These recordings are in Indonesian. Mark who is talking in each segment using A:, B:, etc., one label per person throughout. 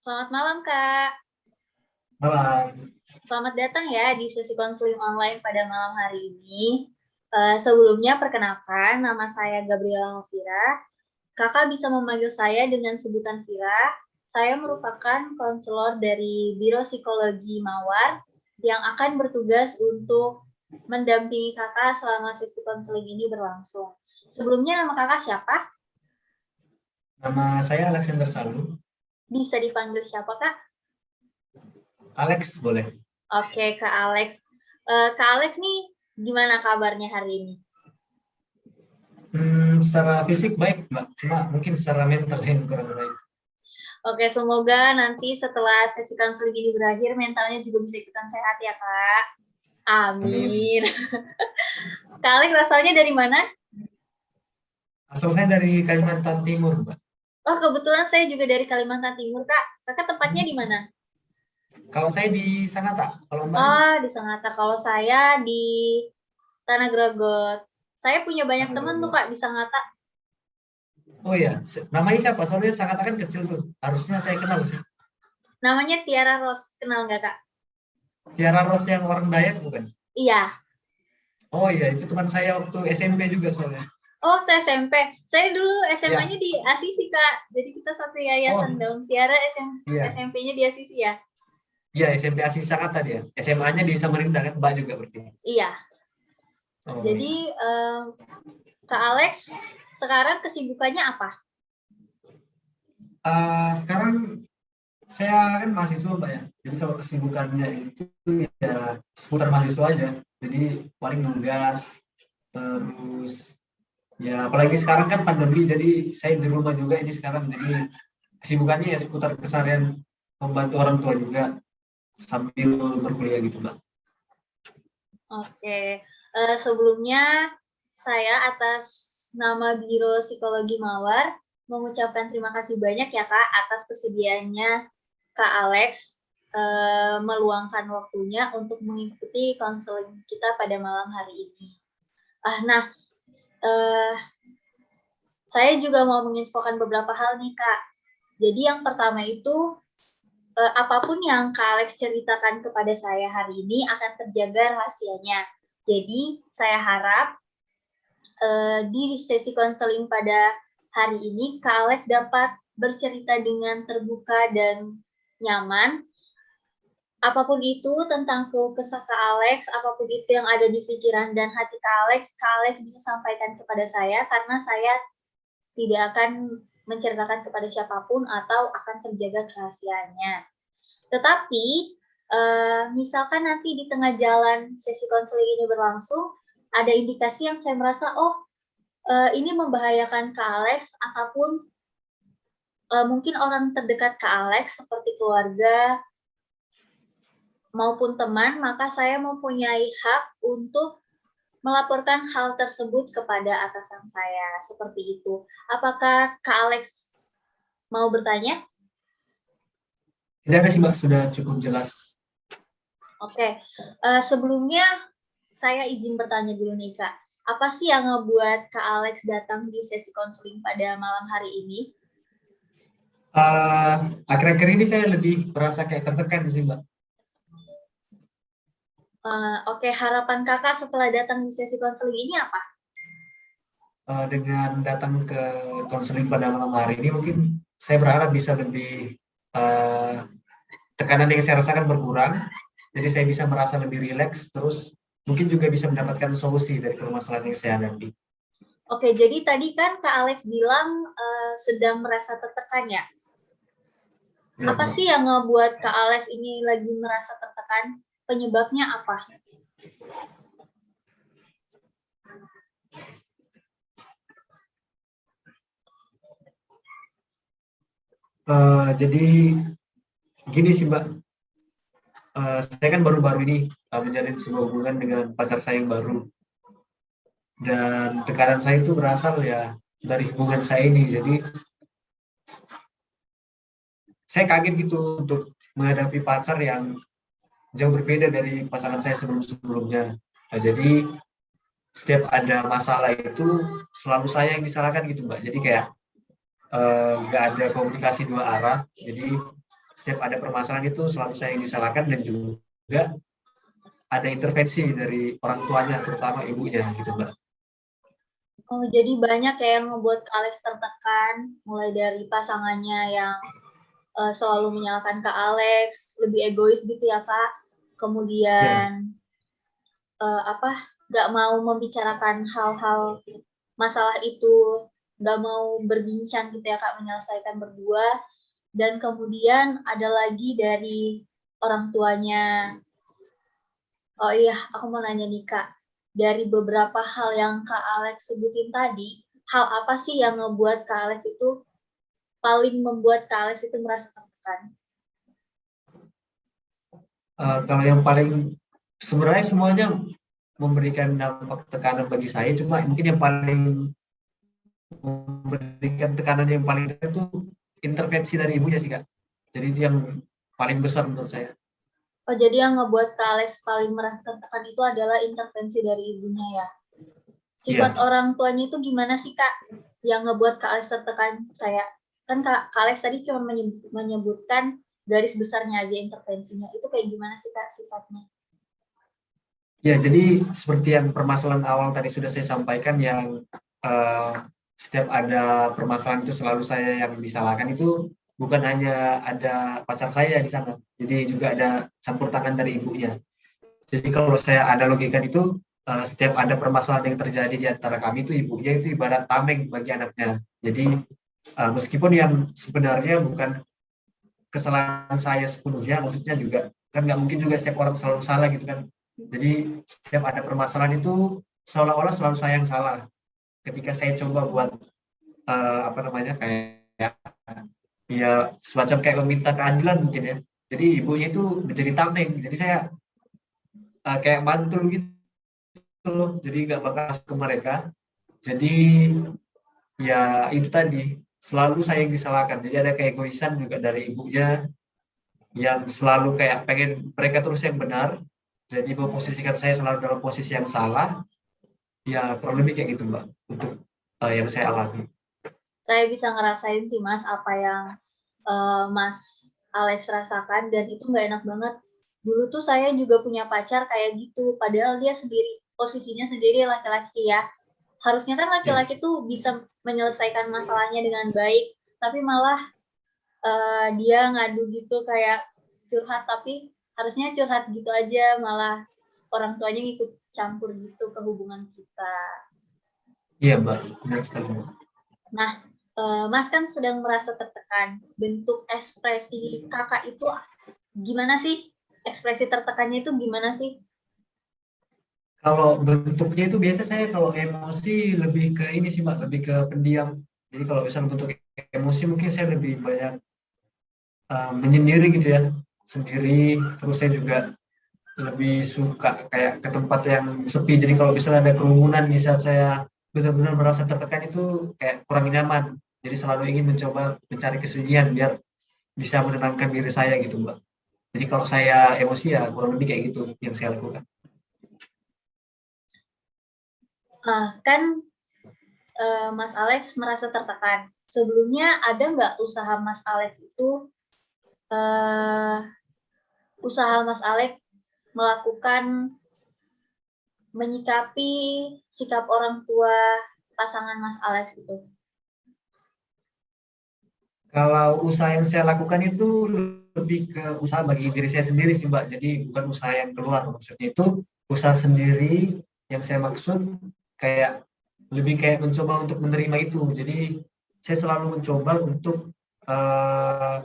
A: Selamat malam, Kak.
B: Malam.
A: Selamat datang ya di sesi konseling online pada malam hari ini. Sebelumnya perkenalkan, nama saya Gabriela Hafira. Kakak bisa memanggil saya dengan sebutan Vira. Saya merupakan konselor dari Biro Psikologi Mawar yang akan bertugas untuk mendampingi kakak selama sesi konseling ini berlangsung. Sebelumnya nama kakak siapa?
B: Nama saya Alexander Salu.
A: Bisa dipanggil siapa, Kak?
B: Alex boleh.
A: Oke, Kak Alex. Kak Alex nih, gimana kabarnya hari ini?
B: Secara fisik baik, Mbak. Cuma mungkin secara mental yang kurang baik.
A: Oke, semoga nanti setelah sesi konseling ini berakhir, mentalnya juga bisa ikutan sehat ya, Kak. Amin. Kak Alex asalnya dari mana?
B: Asal saya dari Kalimantan Timur, Mbak.
A: Oh, kebetulan saya juga dari Kalimantan Timur, Kak. Kakak tempatnya di mana?
B: Kalau saya di Sangatta, kalau Mbak?
A: Oh, di Sangatta. Kalau saya di Tanah Gregot. Saya punya banyak teman tuh, Kak, di Sangatta.
B: Oh iya, namanya siapa? Soalnya Sangatta kan kecil tuh. Harusnya saya kenal sih.
A: Namanya Tiara Ros. Kenal nggak, Kak?
B: Tiara Rose yang orang Dayak bukan?
A: Iya.
B: Oh iya, itu teman saya waktu SMP juga soalnya.
A: Oh, waktu SMP. Saya dulu
B: Iya.
A: SMA-nya di Asisi, Kak. Jadi kita satu yayasan
B: Oh
A: dong. Tiara
B: iya.
A: SMP-nya di Asisi ya?
B: Iya, SMP asli Sangatta dia. SMA-nya di Samarinda kan, Mbak juga berarti.
A: Iya.
B: Oh
A: Jadi,
B: iya.
A: Kak Alex, sekarang kesibukannya apa?
B: Sekarang saya kan mahasiswa, Mbak ya. Jadi kalau kesibukannya itu ya seputar mahasiswa aja. Jadi paling nugas, terus ya apalagi sekarang kan pandemi, jadi saya di rumah juga ini sekarang. Jadi kesibukannya ya seputar keseharian membantu orang tua juga sambil berkuliah gitu, Mbak.
A: Oke. Sebelumnya saya atas nama Biro Psikologi Mawar mengucapkan terima kasih banyak ya Kak atas kesediaannya Kak Alex meluangkan waktunya untuk mengikuti konseling kita pada malam hari ini. Nah, saya juga mau menginfokan beberapa hal nih Kak. Jadi yang pertama itu apapun yang Kak Alex ceritakan kepada saya hari ini akan terjaga rahasianya. Jadi saya harap di sesi konseling pada hari ini Kak Alex dapat bercerita dengan terbuka dan nyaman. Apapun itu tentang keluh kesah Kak Alex, apapun itu yang ada di pikiran dan hati Kak Alex bisa sampaikan kepada saya karena saya tidak akan menceritakan kepada siapapun atau akan terjaga kerahasiaannya. Tetapi, misalkan nanti di tengah jalan sesi konseling ini berlangsung, ada indikasi yang saya merasa, ini membahayakan Kak Alex ataupun mungkin orang terdekat Kak Alex seperti keluarga maupun teman, maka saya mempunyai hak untuk melaporkan hal tersebut kepada atasan saya, seperti itu. Apakah Kak Alex mau bertanya?
B: Tidak ada sih, Mbak, sudah cukup jelas.
A: Oke, sebelumnya saya izin bertanya dulu nih Kak. Apa sih yang ngebuat Kak Alex datang di sesi konseling pada malam hari ini?
B: Akhir-akhir ini saya lebih merasa kayak tertekan sih, Mbak.
A: Oke, harapan Kakak setelah datang di sesi konseling ini apa?
B: Dengan datang ke konseling pada malam hari ini mungkin saya berharap bisa lebih tekanan yang saya rasakan berkurang, jadi saya bisa merasa lebih rileks, terus mungkin juga bisa mendapatkan solusi dari permasalahan yang saya hadapi.
A: Oke, jadi tadi kan Kak Alex bilang sedang merasa tertekan ya?
B: Benar,
A: Apa
B: Mbak.
A: sih yang ngebuat Kak Alex ini lagi merasa tertekan? Penyebabnya apa?
B: Jadi gini sih, Mbak, saya kan baru-baru ini menjalin sebuah hubungan dengan pacar saya yang baru, dan tekanan saya itu berasal ya dari hubungan saya ini. Jadi saya kaget gitu untuk menghadapi pacar yang jauh berbeda dari pasangan saya sebelum-sebelumnya. Nah, jadi setiap ada masalah itu selalu saya yang disalahkan gitu, Mbak. Jadi kayak nggak ada komunikasi dua arah. Jadi setiap ada permasalahan itu selalu saya yang disalahkan, dan juga ada intervensi dari orang tuanya, terutama ibunya gitu Mbak.
A: Oh, jadi banyak ya yang membuat Kak Alex tertekan, mulai dari pasangannya yang selalu menyalahkan Kak Alex, lebih egois gitu ya Kak.
B: Ya,
A: Kemudian nggak mau membicarakan hal-hal masalah itu, nggak mau berbincang gitu ya Kak, menyelesaikan berdua. Dan kemudian ada lagi dari orang tuanya. Oh iya, aku mau nanya nih Kak, dari beberapa hal yang Kak Alex sebutin tadi, hal apa sih yang ngebuat Kak Alex itu paling membuat Kak Alex itu merasa tertekan?
B: kalau yang paling sebenarnya semuanya memberikan dampak tekanan bagi saya, cuma mungkin yang paling memberikan tekanan yang paling itu intervensi dari ibunya sih Kak. Jadi itu yang paling besar menurut saya.
A: Oh, jadi yang ngebuat Kak Alex paling merasa tertekan itu adalah intervensi dari ibunya ya? Sifat
B: Iya,
A: orang tuanya itu gimana sih Kak? Yang ngebuat Kak Alex tertekan, kayak kan Kak Alex tadi cuma menyebutkan garis besarnya aja intervensinya. Itu kayak gimana sih Kak sifatnya?
B: ya, jadi seperti yang permasalahan awal tadi sudah saya sampaikan, yang eh, setiap ada permasalahan itu selalu saya yang disalahkan, itu bukan hanya ada pacar saya di sana, jadi juga ada campur tangan dari ibunya. Jadi kalau saya analogikan itu, setiap ada permasalahan yang terjadi di antara kami, itu ibunya itu ibarat tameng bagi anaknya. Jadi meskipun yang sebenarnya bukan kesalahan saya sepenuhnya, maksudnya juga kan nggak mungkin juga setiap orang selalu salah gitu kan. Jadi setiap ada permasalahan itu seolah-olah selalu saya yang salah. Ketika saya coba buat apa namanya, kayak ya semacam kayak meminta keadilan mungkin ya. Jadi ibunya itu menjadi tameng. Jadi saya kayak mantul gitu loh. Jadi nggak bakal ke mereka. Jadi ya itu tadi, selalu saya yang disalahkan. Jadi ada keegoisan juga dari ibunya, yang selalu kayak pengen mereka terus yang benar, jadi memposisikan saya selalu dalam posisi yang salah. Ya kurang lebih kayak gitu Mbak, untuk yang saya alami.
A: Saya bisa ngerasain sih Mas apa yang Mas Alex rasakan, dan itu nggak enak banget. Dulu tuh saya juga punya pacar kayak gitu, padahal dia sendiri posisinya sendiri laki-laki ya. Harusnya kan
B: Ya,
A: laki-laki tuh bisa menyelesaikan masalahnya dengan baik, tapi malah dia ngadu gitu kayak curhat, tapi harusnya curhat gitu aja, malah orang tuanya ngikut campur gitu ke hubungan kita.
B: iya Mbak, benar sekali Mbak.
A: Nah, Mas kan sedang merasa tertekan. Bentuk ekspresi kakak itu gimana sih? Ekspresi tertekannya itu gimana sih?
B: Kalau bentuknya itu biasa saya kalau emosi lebih ke ini sih Mbak, lebih ke pendiam. Jadi kalau misalnya bentuk emosi mungkin saya lebih banyak menyendiri gitu ya, sendiri. Terus saya juga lebih suka kayak ke tempat yang sepi. Jadi kalau misalnya ada kerumunan, bisa saya benar-benar merasa tertekan, itu kayak kurang nyaman. Jadi selalu ingin mencoba mencari kesunyian biar bisa menenangkan diri saya gitu Mbak. Jadi kalau saya emosi ya kurang lebih kayak gitu yang saya lakukan.
A: Kan Mas Alex merasa tertekan. Sebelumnya ada nggak usaha Mas Alex itu, uh, usaha Mas Alex melakukan menyikapi sikap orang tua pasangan Mas Alex itu?
B: Kalau usaha yang saya lakukan itu lebih ke usaha bagi diri saya sendiri sih Mbak. Jadi bukan usaha yang keluar, maksudnya itu usaha sendiri. Yang saya maksud kayak lebih kayak mencoba untuk menerima itu. Jadi saya selalu mencoba untuk eh,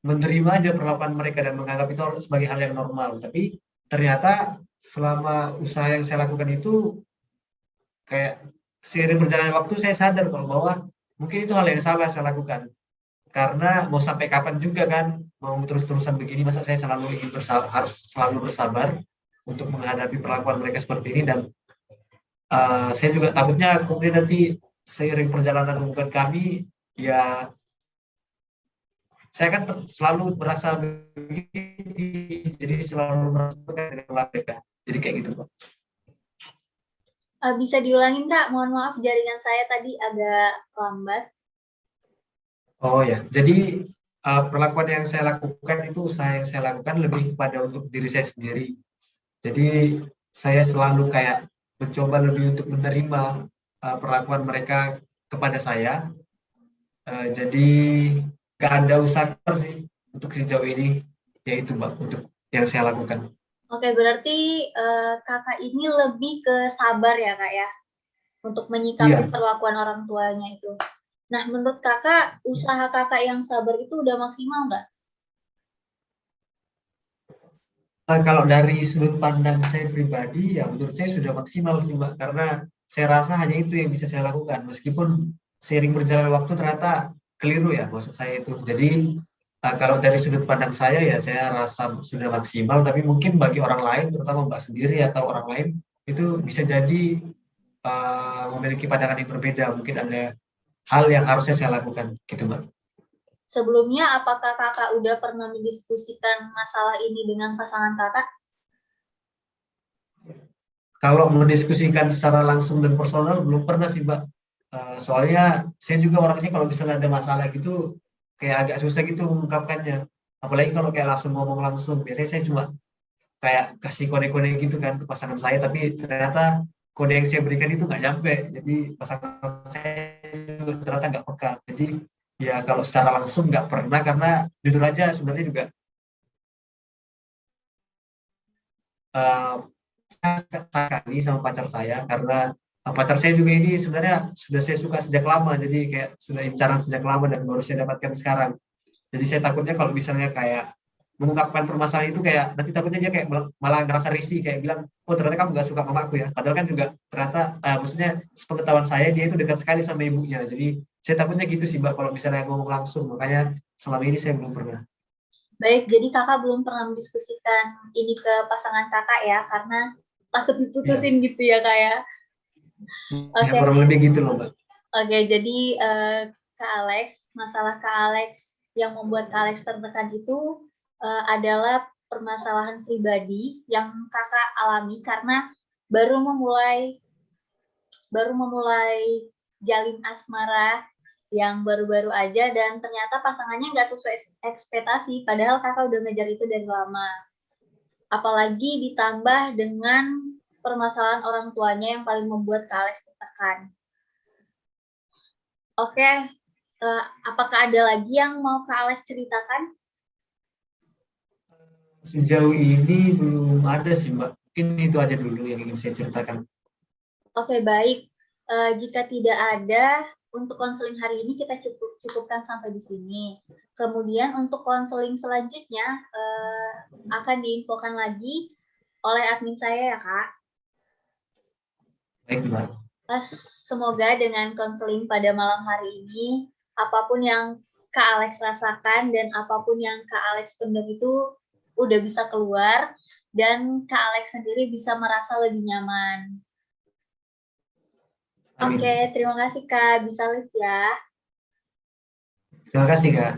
B: menerima aja perlakuan mereka dan menganggap itu sebagai hal yang normal. Tapi ternyata selama usaha yang saya lakukan itu, kayak seiring berjalannya waktu saya sadar kalau bahwa mungkin itu hal yang salah saya lakukan. Karena mau sampai kapan juga kan, mau terus-terusan begini, masa saya selalu ingin harus selalu bersabar untuk menghadapi perlakuan mereka seperti ini. Dan saya juga takutnya kemudian nanti seiring perjalanan hubungan kami, ya saya kan selalu merasa begini, jadi selalu merasa dengan mereka. Jadi kayak gitu Pak.
A: Bisa diulangin Kak? Mohon maaf jaringan saya tadi agak lambat.
B: Oh ya, jadi perlakuan yang saya lakukan itu usaha yang saya lakukan lebih kepada untuk diri saya sendiri. Jadi saya selalu kayak mencoba lebih untuk menerima perlakuan mereka kepada saya. Jadi nggak ada usaha keras sih untuk sejauh ini, yaitu Mbak untuk yang saya lakukan.
A: Oke, berarti kakak ini lebih ke sabar ya kak ya, untuk menyikapi
B: Iya.
A: perlakuan orang tuanya itu. Nah, menurut kakak, usaha kakak yang sabar itu udah maksimal nggak?
B: Kalau dari sudut pandang saya pribadi, ya menurut saya sudah maksimal sih Mbak, karena saya rasa hanya itu yang bisa saya lakukan. Meskipun seiring berjalan waktu ternyata keliru ya maksud saya itu. Jadi kalau dari sudut pandang saya ya saya rasa sudah maksimal, tapi mungkin bagi orang lain, terutama Mbak sendiri atau orang lain, itu bisa jadi memiliki pandangan yang berbeda. Mungkin ada hal yang harusnya saya lakukan, gitu Mbak.
A: Sebelumnya, apakah kakak udah pernah mendiskusikan masalah ini dengan pasangan kakak?
B: Kalau mendiskusikan secara langsung dan personal belum pernah sih Mbak. Soalnya saya juga orangnya kalau misalnya ada masalah gitu kayak agak susah gitu mengungkapkannya. Apalagi kalau kayak langsung ngomong langsung. Biasanya saya cuma kayak kasih kode-kode gitu kan ke pasangan saya, tapi ternyata kode yang saya berikan itu nggak nyampe. Jadi pasangan saya juga ternyata nggak peka. Jadi ya kalau secara langsung nggak pernah, karena jujur aja sebenarnya juga eh, sekali sama pacar saya, karena pacar saya juga ini sebenarnya sudah saya suka sejak lama, jadi kayak sudah incaran sejak lama dan baru saya dapatkan sekarang. Jadi saya takutnya kalau misalnya kayak mengungkapkan permasalahan itu kayak nanti takutnya dia kayak malah ngerasa risih kayak bilang, oh ternyata kamu nggak suka mamaku ya, padahal kan juga ternyata maksudnya sepengetahuan saya dia itu dekat sekali sama ibunya. Jadi saya takutnya gitu sih Mbak kalau misalnya ngomong langsung, makanya selama ini saya belum pernah.
A: Baik, jadi kakak belum pernah mendiskusikan ini ke pasangan kakak ya, karena takut
B: Iya,
A: diputusin gitu ya kak ya.
B: ya
A: Oke,
B: kurang lebih gitu loh Mbak.
A: oke. Jadi Kak Alex, masalah Kak Alex yang membuat Kak Alex tertekan itu adalah permasalahan pribadi yang kakak alami karena baru memulai baru memulai jalin asmara yang baru-baru aja dan ternyata pasangannya nggak sesuai ekspektasi, padahal kakak udah ngejar itu dari lama. Apalagi ditambah dengan permasalahan orang tuanya yang paling membuat Kak Alex tertekan. Oke, apakah ada lagi yang mau Kak Alex ceritakan?
B: Sejauh ini belum ada sih Mbak. Mungkin itu aja dulu yang ingin saya ceritakan.
A: Oke, baik. Jika tidak ada, untuk konseling hari ini kita cukupkan sampai di sini. Kemudian untuk konseling selanjutnya akan diinfokan lagi oleh admin saya ya Kak.
B: Baik Mbak.
A: Semoga dengan konseling pada malam hari ini, apapun yang Kak Alex rasakan dan apapun yang Kak Alex pendam itu udah bisa keluar dan Kak Alex sendiri bisa merasa lebih nyaman.
B: Amin.
A: Oke, terima kasih Kak. Bisa live ya.
B: Terima kasih Kak.